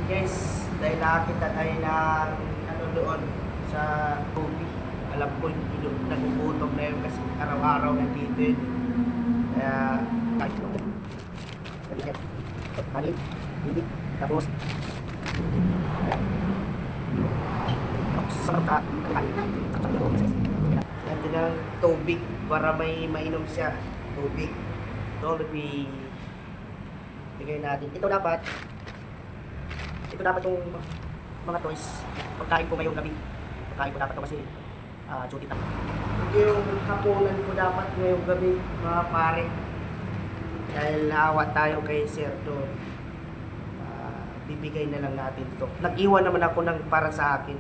Guys, dahil nakakita tayo ng ano doon sa movie. Alam ko, nagugutom na yun kasi araw-araw nandito yun. Kaya, kalit, hindi, tapos, sarap natin ng tubig para may mainom siya. Tubig. So, bigay natin. Ito dapat yung mga toys. Pagkain ko ngayong gabi. Pagkain ko dapat ito kasi duty time. Ito yung hapunan ko dapat ngayong gabi, mga pare. Dahil naawa tayo kay Sir doon. Bibigay na lang natin ito. Nag-iwan naman ako ng para sa akin.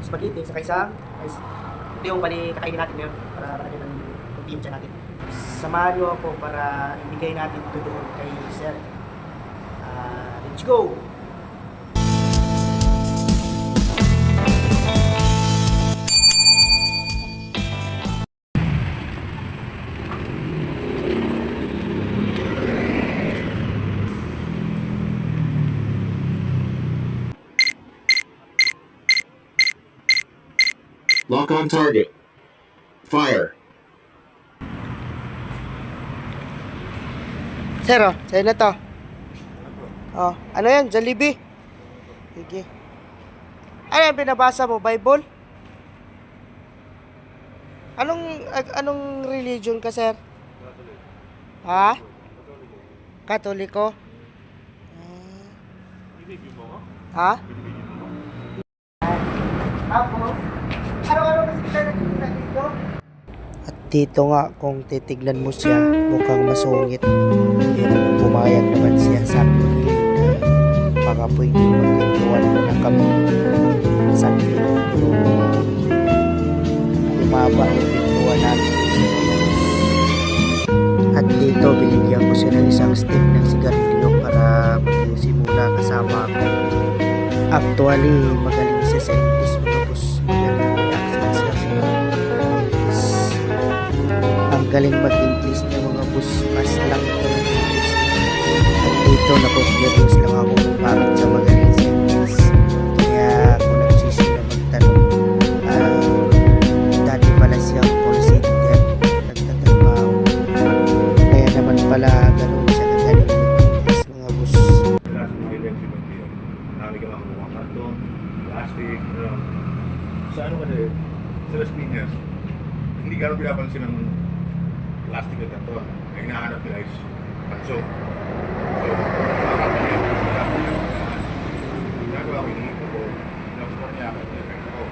Spaghetti sa kaisa. Ito yung bali kakainin natin ngayon para malagyan ng protein siya natin. Samahan nyo ako para ibigay natin ito doon kay Sir. Let's go! Lock on target. Fire. Sir, sa'yo na to. Oh, ano yan? Jollibee? Sige. Ano yung binabasa mo? Bible? Anong religion ka, sir? Ha? Katoliko? Ha? Tapos, ano kasi kita nakikita dito? At dito nga, kung titignan mo siya, mukhang masungit. Pero pumayag naman siya, sabi niya na baka pwede magkwentuhan mo na kami saglit. Pero lumaba yung kwentuhan natin. At dito, binigyan ko siya ng isang stick ng sigarilyo para magsimula kasama ako. Actually, magaling siya sa English, mga boss. Magaling mag-accent siya sa English. Ang galing mag-English niya, mga boss. Mas lang ito ng English. At dito, naku-curious lang ako kung bakit siya magaling sa English. Kaya ako nagsisi na magtanong. Dati pala siyang call center. Nagtatrabaho. Kaya naman pala ganoon siya kagaling mag-English, mga boss. Plastic, sa ano kasi, sa Las Piñas, hindi ka pinapansin ng plastic at karton. Ang hinahanap nila is panso. So, ginagawa ko, iniipon ko, pinapasok niya ako, pinapasok ko.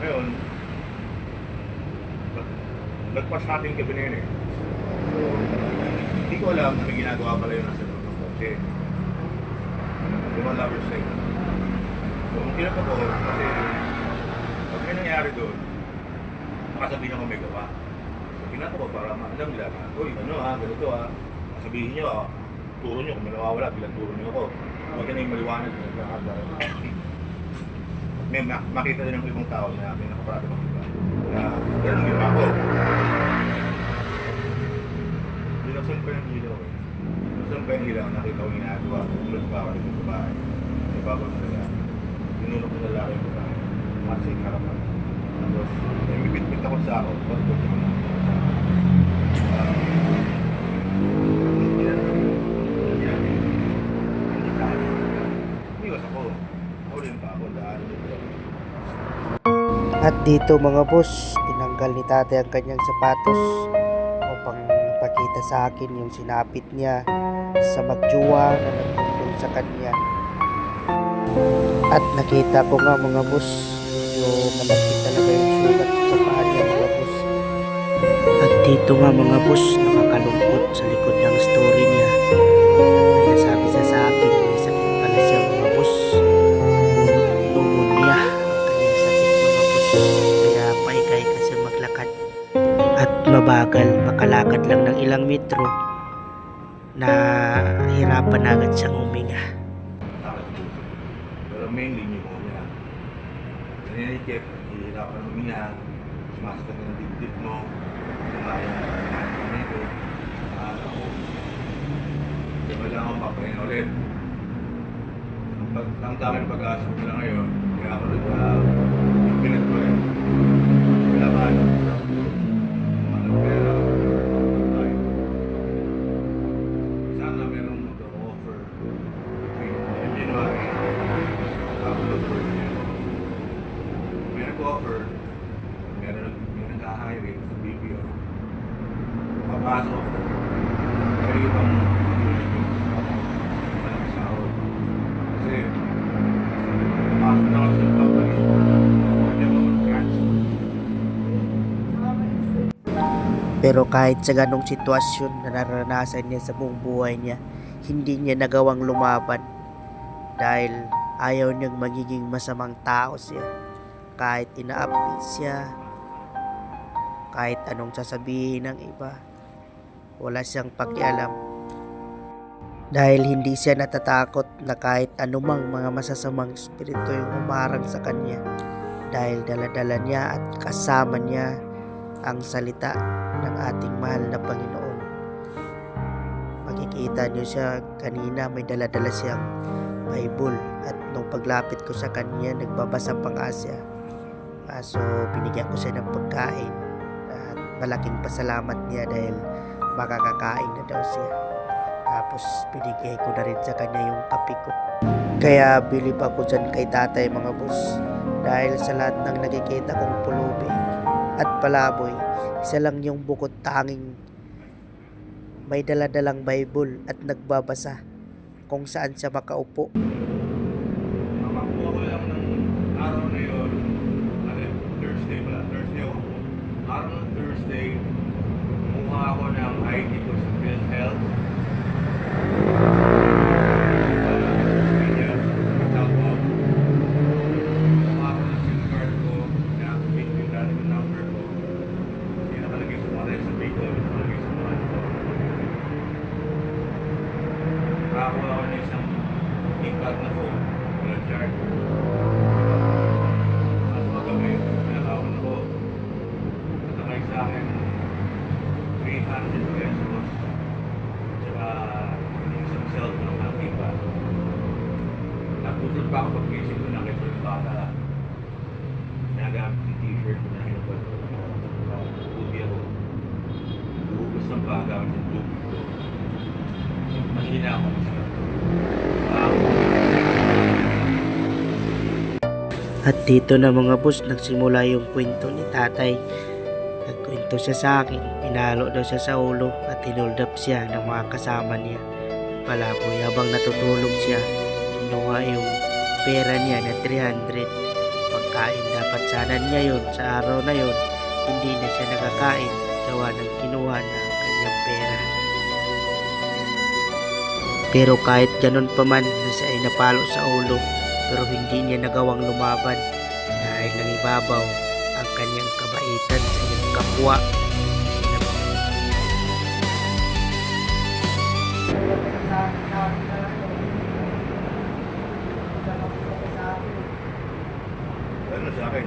Ngayon, nagpas natin gabi na yun eh. So, hindi ko alam na may ginagawa pala yun nasa loob ng kotse. Human lover's side. So, kinap ako kasi pag may nangyari doon, makasabihin ako may gawa. So, kinap ako para alam nila na, uy, ano ha, ganito ha, sabihin nyo, turo nyo, kung may nawawala, bilang turo nyo ako. Huwag ka na yung maliwanag na may makita din ng ibang tao na may nakaparado ng iba. Kaya, ganun ang ginawa ko. Binaksan pa yung ilaw eh. Binaksan pa yung ilaw, nakita ko ginagawa, tulad pa ako ng babae. May babag na nila. Tinulog ko na lalaki yung babae. Kasi harapan. Tapos, may bibit-bit ako sa ako. Pagkot ko na. Iniwas ako. Ako rin pa ako. Daan dito. At dito mga boss, tinanggal ni tatay ang kanyang sapatos upang ipakita sa akin yung sinapit niya sa magjuwa na nagtulong sa kanya. At nakita ko nga mga boss, medyo malaki talaga yung sulat sa paa niya mga boss. At dito nga mga boss, nakakalungkot sa likod ng story niya. May nasabi siya sa akin, may sakit pala siya mga boss. Pneumonia ang kanyang sakit mga boss. Kaya paikay kasi maglakad. At mabagal, makalakad lang ng ilang metro na hirapan agad siyang huminga. Pero mainly pneumonia. Naninikip, hihirapan ng huminga, sumasakit ng dibdib mo, sumayang ng nito, ako. Kaya wala akong papahin ulit. ang daming pag-asa ko na ngayon, kaya ako nag-pilit ko rin. Kailangan, pera, tayo. Sana meron mag-offer between January up to February. May nag-offer, may nag-hiring sa BPO. Papasok, pero ibang sahod. Kasi, pasok na ako sa company. Hindi ako mag-transfer. Pero kahit sa ganong sitwasyon na naranasan niya sa buong buhay niya, hindi niya nagawang lumaban dahil ayaw niyang magiging masamang tao siya. Kahit inaapi siya, kahit anong sasabihin ng iba, wala siyang pakialam. Dahil hindi siya natatakot na kahit anumang mga masasamang espiritu yung umarang sa kanya. Dahil dala-dala niya at kasama niya ang salita ng ating mahal na Panginoon. Makikita niyo siya kanina, may dala-dala siyang Bible, at nung paglapit ko sa kanya, nagbabasa pa nga siya. So binigyan ko siya ng pagkain at malaking pasalamat niya dahil makakakain na daw siya. Tapos binigay ko na rin sa kanya yung kape ko. Kaya bilib ako dyan kay tatay, mga boss, dahil sa lahat ng nakikita kong pulubi at palaboy, isa lang yung bukod tanging may daladalang Bible at nagbabasa kung saan siya makaupo. Makakuha ko lang ng araw na yun, Thursday pala, Thursday ako. Araw ng Thursday, kumuha ako ng ID ko sa PhilHealth. Kumuha ako ng SIM card ko, na-activate yung dati yung number ko. Kasi nakalagay sa mga resume ko, nakalagay sa mga ko. Nakakuha ako ng isang iPad na phone, walang charge. At magabi, pinakawan ko. Natakay sa akin, 300 pesos. Tsaka yung isang cellphone ng iPad. Naputol pa ako pag-isip ko, nakita yung bata. Nagamit yung t-shirt ko na hinapad ko. Tubi ako. Ubus ng bagamit yung tubig ko. Mahina ako sa At dito na, mga boss, nagsimula yung kwento ni tatay. Nagkwento siya sa akin, pinalo daw siya sa ulo at hinold up siya ng mga kasama niya. Palaboy, habang natutulog siya, kinuha yung pera niya na 300. Pagkain dapat sana niya yun sa araw na yun, hindi na siya nakakain, gawa ng kinuha na ang kanyang pera. Pero kahit ganun pa man na siya ay napalo sa ulo, pero hindi niya nagawang lumaban dahil nangibabaw ang kanyang kabaitan sa kanyang kapwa. ano sa akin.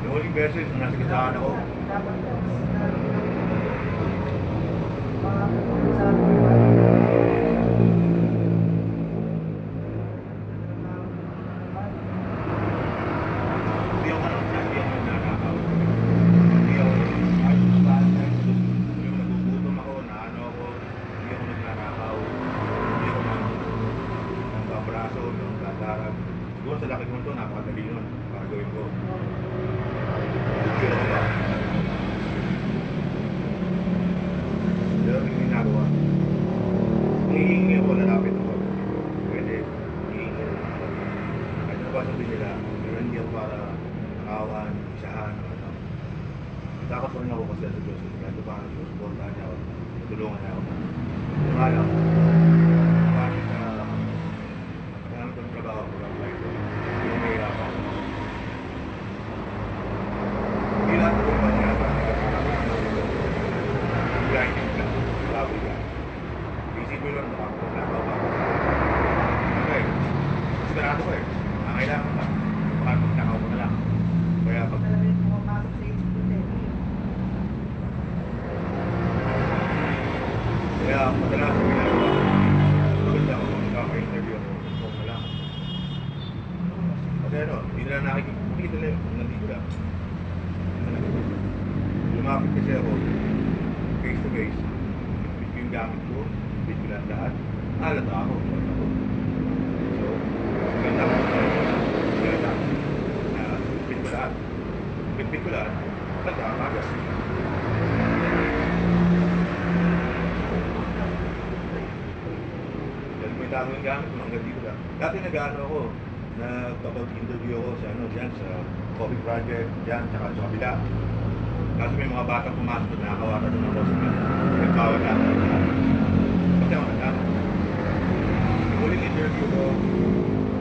Yung huling beses na nasa kitaan ako, hindi ako nanakaw. Hindi ako kahit sa bahay, yung nagugutom ako, naano ako, hindi ako nagnanakaw. Hindi ako ng kabraso, ng katarag. Siguro sa laki ko ito, napakadali nun para gawin ko. Kilo ko ba? Pero yung ginagawa, kung hihingi ako, lalapit ako. Pwede, hihingi ako. Kahit na ba sabihin nila, pero hindi ako para nakawan, isahan, o ano. Dapat ko rin ako kasi sa Diyos. Kahit pa ano, susuportahan niya ako. Tulungan niya ako. Yung alam, bakit kailangan ko ng trabaho ko lang like ko. Hindi ko mahirapan. Hindi lahat ko ba niya ba? Grinding ka, baboy ka. Isipin lang na ako, nakaw pa ako. Okay, desperado ko eh. Kailangan ka. Baka magnakaw ko na lang. Kaya pag... Kaya madalas ang ginagawa. Maganda ako kung magkaka-interview ako. Nakalata ako. So, ganda ko sa ganda. Pipit ko lahat. Pipit ko lahat. Nagkakagas. Dahil may tamang gamit mo, hanggang dito lang. Dati nag-ano ako, nagpapag-interview ako sa ano dyan, sa Coffee Project, dyan, tsaka sa kabila. Kaso may mga bata pumasok na nakakawakan sa mga boss na nagpawag na ako. Pati ako nagkano. Yung huling interview ko,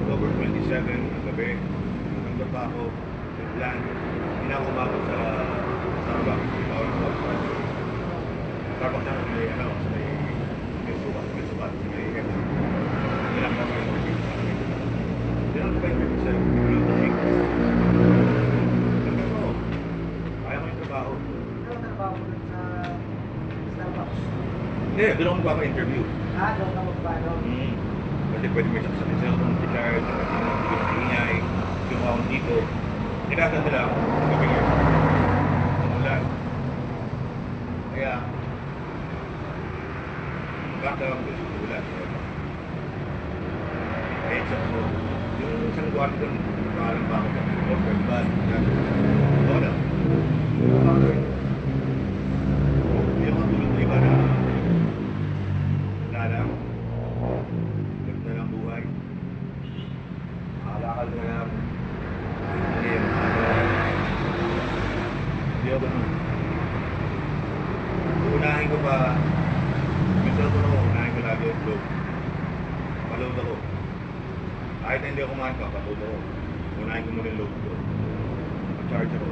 October 27 ng gabi, nandun pa ako, nag-plan, hindi na ako umabot sa Starbucks, tawag ko sa Starbucks na may ano, may subat, sa may ano. Hindi lang ako interview sa akin. Hindi lang ako interview sa Blue Chicks. Hanggang ako, kaya ko yung trabaho. Ano trabaho mo dun sa Starbucks? Hindi, doon ako magpapa-interview. Doon ka magpano? Kasi pwede may saksa ng cellphone, guitar, ingay, yung ako dito. Kinasa nila ako, gabi nga. Umulan. Kaya, magkakawag ko sa ulan. Kaya sa ko, yung isang buwan doon, parang ba ako ng Oscar Band. Oo na. Hindi ako tulog na iba na lang. Ganda lang buhay. Alakal na lang. Hindi ako ganun. Unahin ko pa, minsan ko na unahin ko lagi yung load. Paload ako. Kahit na hindi ako kumain pa, paload ako. Unahin ko muna yung load ko. Pag-charge ako.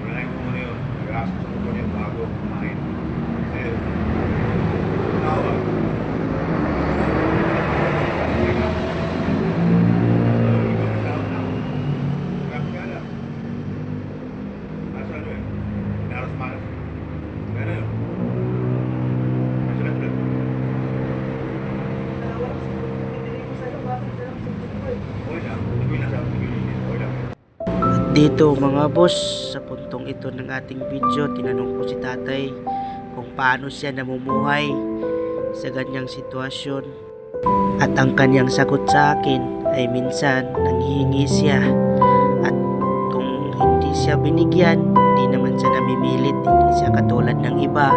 Unahin ko muna yun. Nag-aasok sa muna yung bago kumain. Kasi, tawa. Dito mga boss, sa puntong ito ng ating video, tinanong ko si tatay kung paano siya namumuhay sa ganyang sitwasyon. At ang kanyang sagot sa akin ay minsan nanghihingi siya. At kung hindi siya binigyan, hindi naman siya namimilit. Hindi siya katulad ng iba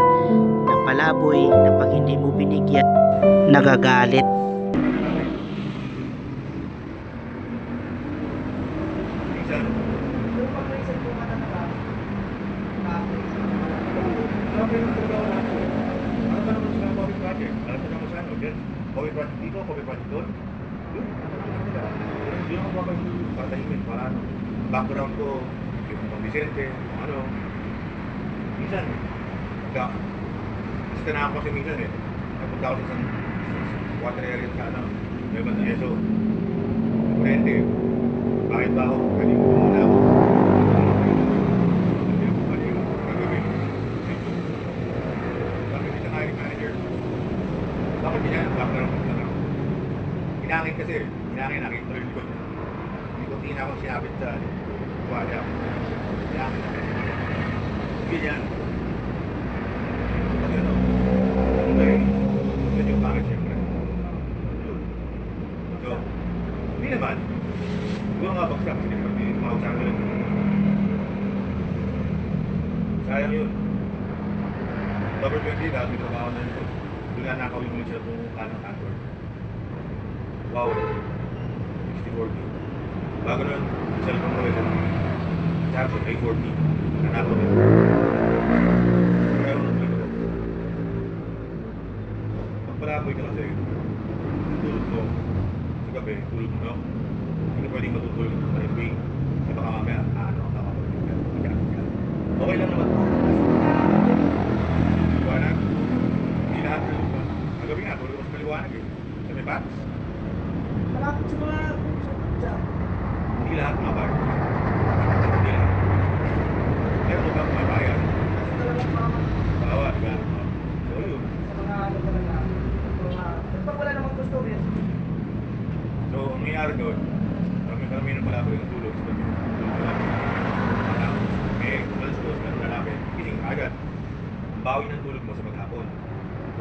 na palaboy na pag hindi mo binigyan, nagagalit. Coffee project dito, coffee project doon. Yun, hindi ako papatahimin para ano. Background ko, yung Pang Vicente, ano. Minsan, kasi na ako kasi minsan eh. Napunta ako sa isang water area sa ano, may bandang ESO. Kurente, bakit ba ako? Kanina ko muna ako. Hindi ako kanina, gagawin. Bakit isang hiring manager? Bakit ganyan? Background ko lang ako. Hinangin kasi, hinangin tuloy ko. Hindi ko tingin ako sinabit sa kuwala ako. Hinangin. Ganyan. Kasi ano, okay, medyo bakit siyempre. So, hindi naman. Siguro nga bagsak, hindi tumawag sa akin. Sayang yun. October 20, dahil may trabaho na yun. Doon nga nakawin mo siya kung kanang Antwerp. Wow. 60-40. Bago nun, cellphone ko rin. Samsung A40. Nanakaw din. Kaya ako nagpili ko. Pagpalaboy ka kasi, tulog mo. Sa gabi, tulog mo. Hindi ka pwedeng matutulog sa himbing. Kasi baka mamaya, okay lang naman. Liwanag. Hindi lahat tulog mo. Kagabi nga, tulog ko sa maliwanag eh. Sa may bats. Malapit sa mga Hindi lahat mabayad. Hindi lahat. Pero kung bakit mabayad, bawa, diba? So yun. wala namang gusto rin. So, ang nangyayari doon, kami ng palaboy ng tulog sa gabi. Alas dos, meron na namin, gising agad. Ang bawi ng tulog mo sa maghapon.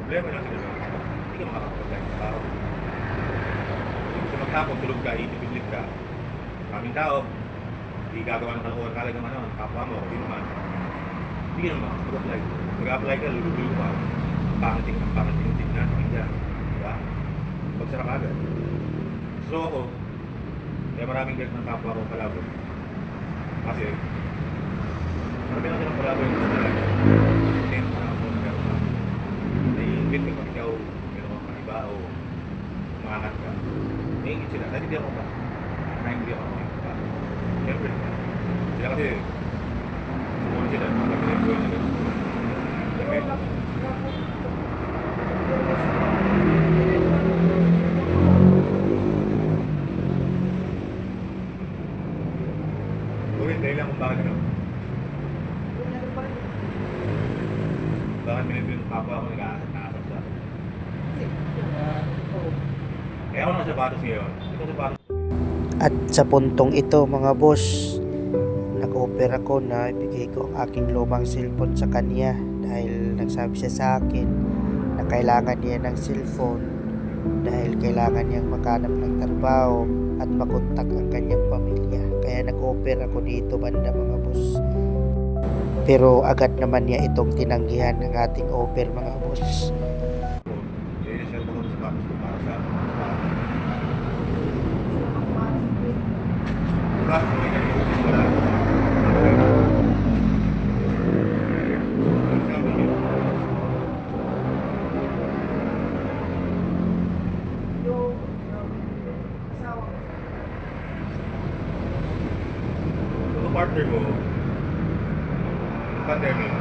Problema lang sa gabi, hindi ka makakapag-live sa araw. Tapos tulog ka, itipid ka. Kaming tao, di gagawa ng kalokohan kalag naman naman, kapwa mo, hindi naman. Hindi naman, mag-apply. Mag-apply ka, lululo ka. Ang pangating tignan, pakinggan. Diba? Pagsara ka agad. So ako, kaya maraming galit ng kapwa ko kalabot. Kasi, marami lang silang kalabot yung gusto talaga. Then, ako, meron ka. Naiingit ka pag ikaw, meron kang iba o umangat ka. Naiingit sila. Naintindihan ko ba? Naintindihan ko ba? Siyempre, sila kasi, sumuli sila, mga pinag-gawin na gano'n. Siyempre, Ulit, dahil lang kung bakit ano. Bakit minito yung kapwa ako nag-aasap sa akin. Kaya ako ng sapatos ngayon. Ito sapatos. At sa puntong ito mga boss, nag-offer ako na ibigay ko ang aking lumang cellphone sa kanya dahil nagsabi siya sa akin na kailangan niya ng cellphone dahil kailangan niyang makanap ng trabaho at makontak ang kanyang pamilya. Kaya nag-offer ako dito banda mga boss. Pero agad naman niya itong tinanggihan ng ating offer mga boss. Yun yung cellphone ko sa sapatos ko para sa Bakit mo yung nag-uusap wala? Kung partner mo, pandemic,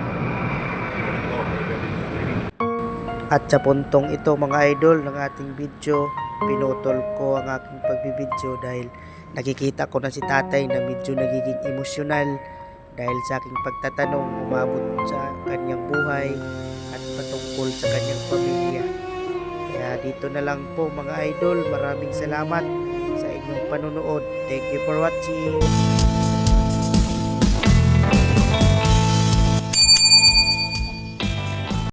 At sa puntong ito mga idol ng ating video, pinutol ko ang aking pagbibideo dahil nakikita ko na si tatay na medyo nagiging emosyonal dahil sa aking pagtatanong umabot sa kanyang buhay at patungkol sa kanyang pamilya. Kaya dito na lang po mga idol, maraming salamat sa inyong panonood. Thank you for watching.